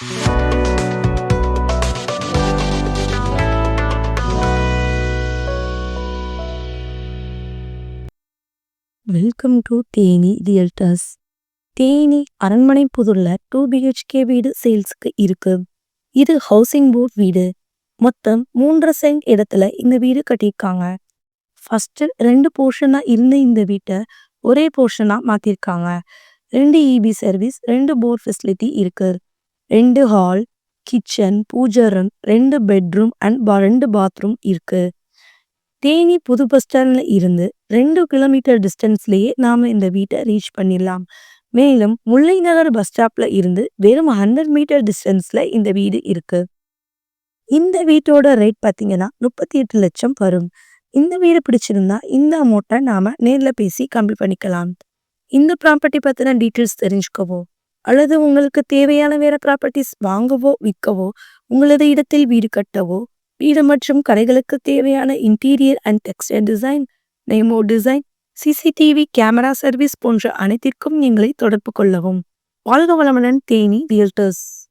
Welcome to Theni realtors. Theni அரண்மனை புதூர்ல 2 BHK வீடு சேல்ஸுக்கு இருக்கு. இது ஹவுசிங் போர்ட் வீடு. மொத்தம் 3.5 சென்ட் இடத்துல இந்த வீடு கட்டியிருக்காங்க. ஃபர்ஸ்ட் 2 போர்ஷனா இருந்த இந்த வீட்டை ஒரே போர்ஷனா மாத்திருக்காங்க. 2 EB சர்வீஸ், 2 போர் ஃபெசிலிட்டி இருக்கு. 2 ஹால், கிச்சன், பூஜை ரூம், 2 பெட்ரூம் அண்ட் 2 பாத்ரூம் இருக்கு. தேனி புது பஸ் ஸ்டாண்ட்ல இருந்து 2 கிலோமீட்டர் டிஸ்டன்ஸ்லயே நாம இந்த வீட்டை ரீச் பண்ணிடலாம். மேலும் முல்லை நகர் பஸ் ஸ்டாப்ல இருந்து வெறும் 100 மீட்டர் டிஸ்டன்ஸ்ல இந்த வீடு இருக்கு. இந்த வீட்டோட ரேட் பார்த்தீங்கன்னா 38 லட்சம் வரும். இந்த வீடு பிடிச்சிருந்தா இந்த அமௌண்ட்டை நாம நேர்ல பேசி கம்மி பண்ணிக்கலாம். இந்த ப்ராப்பர்ட்டி பத்தின டீட்டெயில்ஸ் தெரிஞ்சுக்கவோ அல்லது உங்களுக்கு தேவையான வேற ப்ராப்பர்ட்டிஸ் வாங்கவோ விற்கவோ, உங்களது இடத்தில் வீடு கட்டவோ, வீடு மற்றும் கடைகளுக்கு தேவையான interior and textile design, demo design, CCTV camera service போன்ற அனைத்திற்கும் எங்களை தொடர்பு கொள்ளவும். வாழ்க வளமுடன். தேனி ரியல்டர்ஸ்.